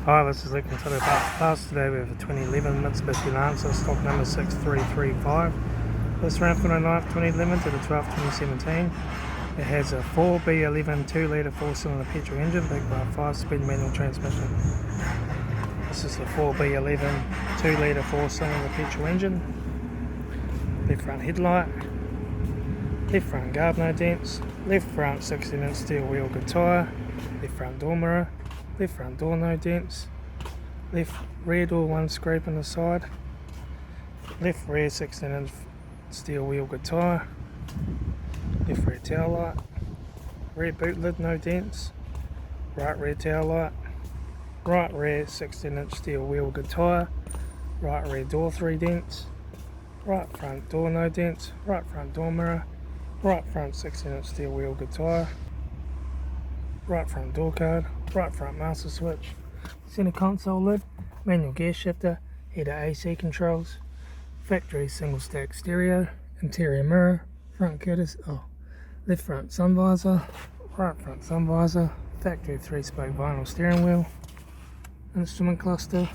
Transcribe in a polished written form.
Hi, this is Litre Today Parts. Today we have a 2011 Mitsubishi Lancer, stock number 6335. This ran from the 9th 2011 to the 12th 2017. It has a 4B11 2-litre 4-cylinder petrol engine backed by a 5-speed manual transmission. This is the 4B11 2-litre 4-cylinder petrol engine. Left front headlight, left front guard no dents, left front 16-inch steel wheel good tyre, left front door mirror, left front door no dents, left rear door one scrape on the side, left rear 16-inch steel wheel good tyre, left rear tail light, rear boot lid no dents, right rear tail light, right rear 16-inch steel wheel good tyre, right rear door 3 dents, right front door no dents, right front door mirror, right front 16-inch steel wheel good tyre, right front door card, right front master switch, centre console lid, manual gear shifter, heater AC controls, factory single stack stereo, interior mirror, left front sun visor, right front sun visor, factory 3-spoke vinyl steering wheel, instrument cluster,